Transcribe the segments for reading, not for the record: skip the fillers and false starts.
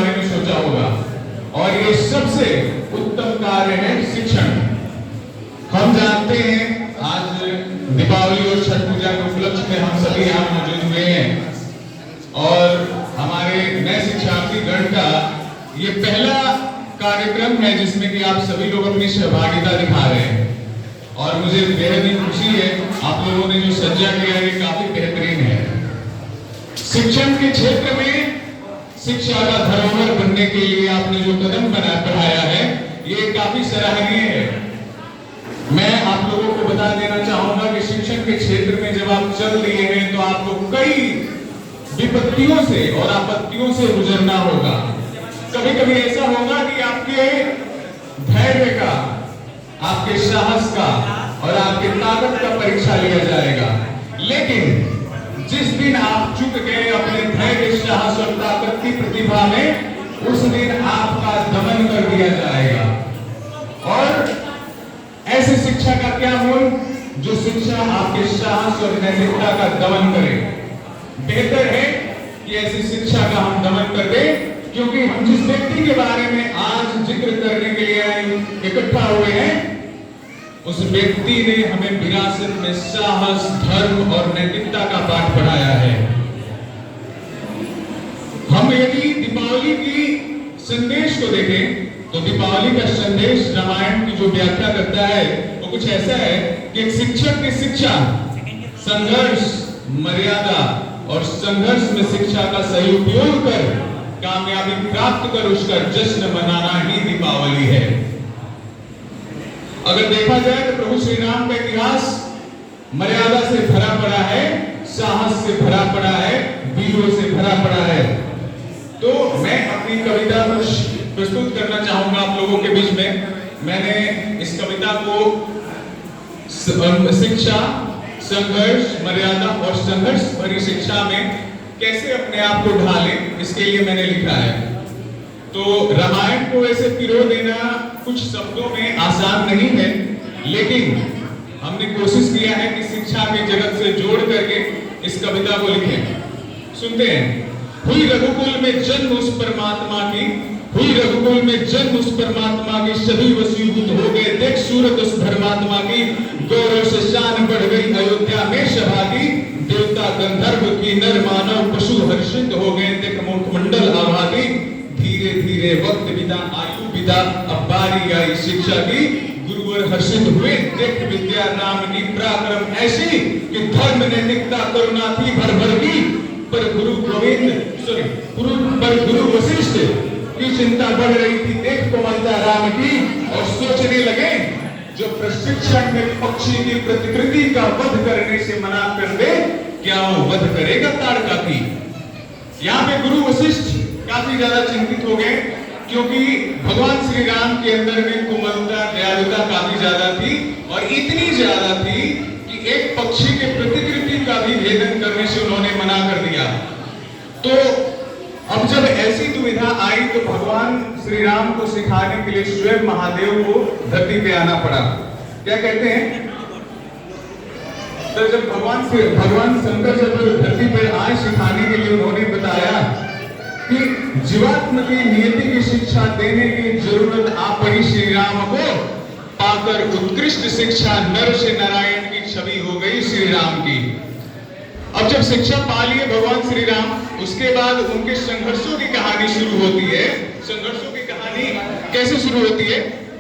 बारे में सोचा होगा, और ये सबसे उत्तम कार्य है शिक्षण। हम जानते हैं आज दीपावली और छठ पूजा के उपलक्ष्य में हम सभी यहाँ मौजूद हुए हैं, और हमारे नए शिक्षार्थी गण का ये पहला कार्यक्रम है जिसमें कि आप सभी लोग अपनी सहभागिता दिखा रहे हैं, और मुझे बेहद ही खुशी है। आप लोगों ने जो सज्जा किया है काफी बेहतरीन है। शिक्षण के क्षेत्र में शिक्षा का धरोहर बनने के लिए आपने जो कदम बढ़ाया है ये काफी सराहनीय है। मैं आप लोगों को बता देना चाहूंगा कि शिक्षण के क्षेत्र में जब आप चल दिए हैं तो आपको कई विपत्तियों से और आपत्तियों से गुजरना होगा। कभी कभी ऐसा होगा कि आपके धैर्य का, आपके साहस का और आपके ताकत का परीक्षा लिया जाएगा, लेकिन जिस दिन आप चुक गए अपने धैर्य, साहस और ताकत की प्रतिभा में, उस दिन आपका दमन कर दिया जाएगा। और ऐसी शिक्षा का क्या मूल, जो शिक्षा आपके साहस और नैतिकता का दमन करे। बेहतर है कि ऐसी शिक्षा का हम दमन कर दें, क्योंकि हम जिस व्यक्ति के बारे में आज जिक्र करने के लिए इकट्ठा हुए हैं, उस व्यक्ति ने हमें विरासत में साहस, धर्म और नैतिकता का पाठ पढ़ाया है। हम यदि दीपावली की संदेश को देखें तो दीपावली का संदेश रामायण की जो व्याख्या करता है वो कुछ ऐसा है कि एक शिक्षक की शिक्षा संघर्ष, मर्यादा और संघर्ष में शिक्षा का सही उपयोग कर कामयाबी प्राप्त कर उसका जश्न मनाना ही दीपावली है। अगर देखा जाए तो प्रभु श्री राम का इतिहास मर्यादा से भरा पड़ा है, साहस से भरा पड़ा है, वीरों से भरा पड़ा है। तो मैं अपनी कविता प्रस्तुत करना चाहूंगा आप लोगों के बीच में। मैंने इस कविता को शिक्षा, संघर्ष, मर्यादा और संघर्ष भरी शिक्षा में कैसे अपने आप को ढालें, इसके लिए मैंने लिखा है। तो रामायण को ऐसे पिरो देना कुछ शब्दों में आसान नहीं है, लेकिन हमने कोशिश किया है कि शिक्षा के जगत से जोड़ करके इस कविता को लिखें। सुनते हैं। हुई रघुकुल में जन्म उस परमात्मा की, हुई रघुकुल में जन्म उस परमात्मा की, सभी वसीभूत हो गए देख सूरत उस धर्मात्मा की, गौरव से शान बढ़ गई अयोध्या में सभा की, देवता गंधर्व की नर मानव पशु हर्षित हो गए देख मुखमंडल आभागी, धीरे धीरे वक्त बिता आयु बिता अब बारी आई शिक्षा की, गुरुवर हर्षित हुए देख विद्या नाम की, पराक्रम ऐसी कि धर्म नैतिकता करुणा थी भर भर की, पर गुरु वशिष्ठ की चिंता बढ़ रही थी देख कोमलता राम की, और सोचने लगे जो प्रशिक्षण में पक्षी की प्रतिकृति का वध करने से मना कर दे, क्या वो वध करेगा ताड़का की। यहाँ पे गुरु वशिष्ठ काफी ज्यादा चिंतित हो गए, क्योंकि भगवान श्री राम के अंदर में कोमलता, दयालुता काफी ज्यादा थी, और इतनी ज्यादा थी कि एक पक्षी के प्रतिकृति का भी भेदन करने से उन्होंने मना कर दिया। तो अब जब ऐसी दुविधा आई तो भगवान श्री राम को सिखाने के लिए स्वयं महादेव को धरती पे आना पड़ा। क्या कहते हैं, तो जब भगवान शंकर जब धरती पे आए सिखाने के लिए, उन्होंने बताया कि जीवात्म की नियति की शिक्षा देने की जरूरत आप पड़ी श्री राम को, पाकर उत्कृष्ट शिक्षा नर से नारायण की छवि हो गई श्री राम की। अब जब शिक्षा पा लिए भगवान श्री राम, उसके बाद उनके संघर्षों की कहानी शुरू होती है। संघर्षों की कहानी कैसे शुरू होती है,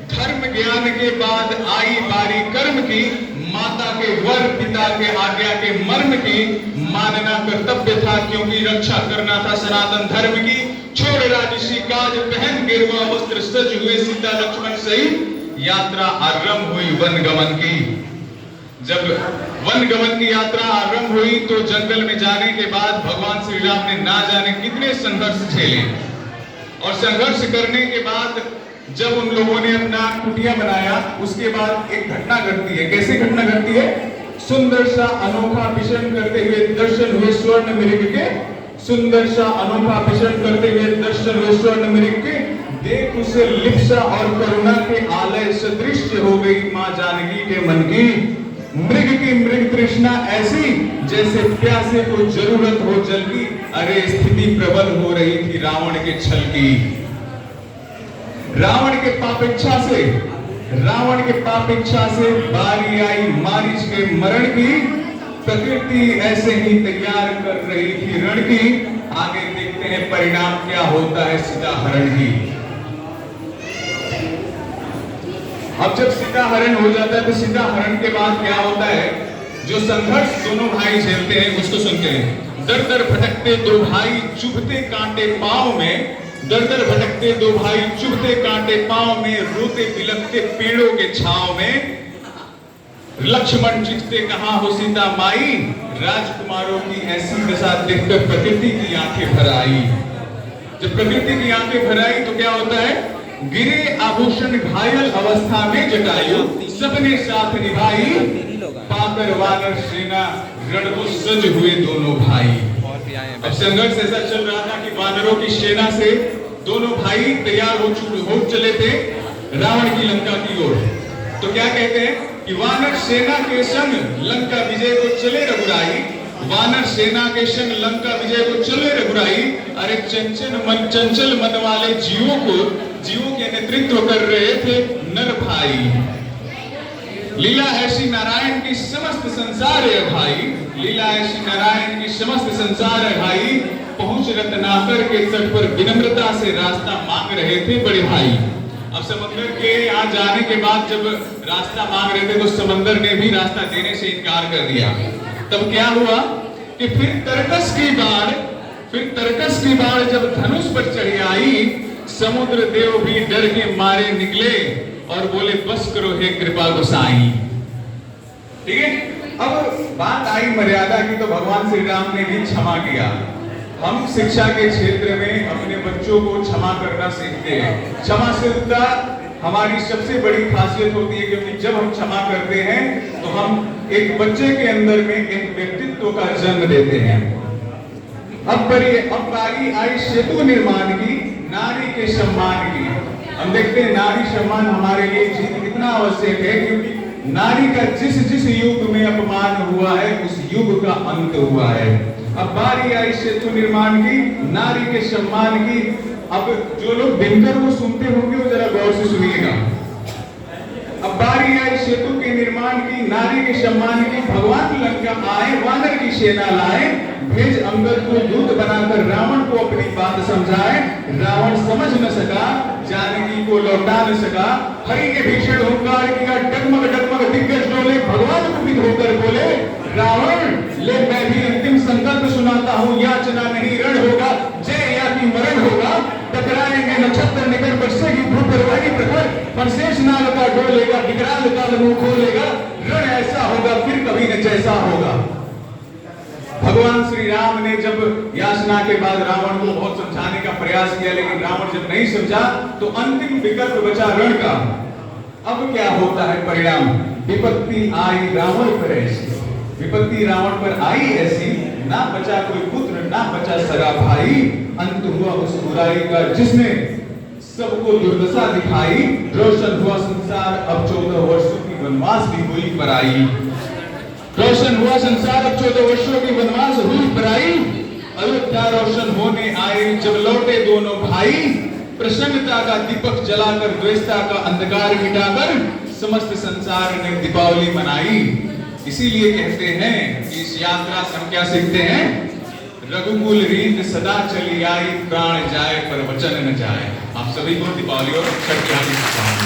धर्म ज्ञान के बाद आई बारी कर्म की, माता के वर पिता के आज्ञा के मर्म की, मानना कर्तव्य था क्योंकि रक्षा करना था सनातन धर्म की, छोड़ राजसी काज पहन गिरवा वस्त्र सज हुए सीता लक्ष्मण सहित, यात्रा आरंभ हुई वन गमन की। जब वन गमन की यात्रा आरंभ हुई तो जंगल में जाने के बाद भगवान श्री राम ने ना जाने कितने संघर्ष झेले, और संघर्ष करने के बाद जब उन लोगों ने अपना कुटिया बनाया, उसके बाद एक घटना घटती है। कैसे घटना घटती है, सुंदर सा अनोखा विचरण करते हुए दर्शन हुए स्वर्ण मृग के, सुंदर सा अनोखा विचरण करते हुए दर्शन हुए स्वर्ण मृग के, देख उसे लिप्सा और करुणा के आलय सदृश हो गई मां जानकी के मन की, मृग की मृग तृष्णा ऐसी जैसे प्यासे को जरूरत हो जल की, अरे स्थिति प्रबल हो रही थी रावण के छल की। रावण के पापेच्छा से बारी आई मारीच के मरण की। प्रकृति ऐसे ही तैयार कर रही थी रण की। आगे देखते हैं परिणाम क्या होता है सीता हरण की। अब जब सीता हरण हो जाता है तो सीता हरण के बाद क्या होता है, जो संघर्ष दोनों भाई झेलते हैं उसको सुनते हैं। दर दर भटकते दो भाई चुभते कांटे पांव में, दर दर भटकते दो भाई चुभते कांटे पांव में, रोते बिलखते पेड़ों के छांव में। लक्ष्मण चिखते कहां हो सीता माई, राजकुमारों की ऐसी दशा देखकर प्रकृति की आंखें भर आई। जब प्रकृति की आंखें भर आई तो क्या होता है, गिरे आभूषण घायल अवस्था में जटायु, सबने साथ निभाई, पाकर वानर सेना रण को सज हुए दोनों भाई। अब संघर्ष ऐसा चल रहा था कि वानरों की सेना से दोनों भाई तैयार हो चले थे रावण की लंका की ओर। तो क्या कहते हैं कि वानर सेना के संग लंका विजय को चले रघुराई, वानर सेना के संग लंका विजय को चले रघुराई। अरे चंचल मन वाले जीवों के नेतृत्व कर रहे थे नर भाई। लीला ऐसी नारायण की समस्त संसार है भाई, लीला ऐसी नारायण की समस्त संसार है भाई। पहुंच रत्नाकर के तट पर विनम्रता से रास्ता मांग रहे थे बड़े भाई। अब समंदर के यहाँ जाने के बाद जब रास्ता मांग रहे थे तो समंदर ने भी रास्ता देने से इनकार कर दिया। तब क्या हुआ कि फिर तरकस की बाढ़ जब धनुष पर चढ़ी आई, समुद्र देव भी डर के मारे निकले और बोले बस करो हे कृपा गोसाई। ठीक है, अब बात आई मर्यादा की तो भगवान श्री राम ने भी क्षमा किया। हम शिक्षा के क्षेत्र में अपने बच्चों को क्षमा करना सीखते हैं। क्षमाशीलता हमारी सबसे बड़ी खासियत होती है, क्योंकि जब हम क्षमा करते हैं तो हम एक बच्चे के अंदर में एक व्यक्तित्व का जन्म देते हैं। अब बारी आई सेतु निर्माण की, नारी के सम्मान की। हम देखते हैं नारी सम्मान हमारे लिए कितना आवश्यक है, क्योंकि नारी का जिस युग में अपमान हुआ है उस युग का अंत हुआ है। अब बारी आई सेतु निर्माण की, नारी के सम्मान की। अब जो लोग दिनकर को सुनते होंगे वो जरा गौर से सुनिएगा। अब बारी आई सेतु के निर्माण की, नारी के सम्मान की। भगवान लंका आए, वानर की सेना लाए, भेज अंगद को दूत बनाकर रावण को अपनी बात समझाए। रावण समझ न सका, जानकी को लौटा न सका। हरि ने भीषण हुंकार किया, डगमग दिग्गज डोले। भगवान कुपित होकर बोले, रावण ले मैं भी अंतिम संकल्प सुनाता हूँ, याचना नहीं रण होगा, जय या की मरण होगा। टकराएंगे नक्षत्र निकट बरसेगी भूपरवाही प्रखर, पर शेष नाग का डोलेगा, विकराल काल मुंह खोलेगा। रण ऐसा होगा फिर कभी न जैसा होगा। भगवान श्री राम ने जब याचना के बाद रावण को बहुत समझाने का प्रयास किया, लेकिन रावण जब नहीं समझा तो अंतिम विकल्प बचा रण का। अब क्या होता है परिणाम, विपत्ति आई रावण पर ऐसी, विपत्ति रावण पर आई ऐसी, ना बचा कोई पुत्र ना बचा सगा भाई। अंत हुआ उस बुराई का जिसने सबको दुर्दशा दिखाई। रोशन हुआ संसार अब 14 वर्षों की वनवास भी हुई पराई। रोशन हुआ संसार अब 14 वर्षों की वनवास हुई पराई। अयोध्या रोशन होने आए जब लौटे दोनों भाई। प्रसन्नता का दीपक जलाकर द्वेषता का अंधकार मिटाकर समस्त संसार ने दीपावली मनाई। इसीलिए कहते हैं कि इस यात्रा से हम क्या सीखते हैं, रघुकुल रीत सदा चली आई, प्राण जाए पर वचन न जाए। आप सभी को दीपावली और छठ की हार्दिक शुभकामनाएं।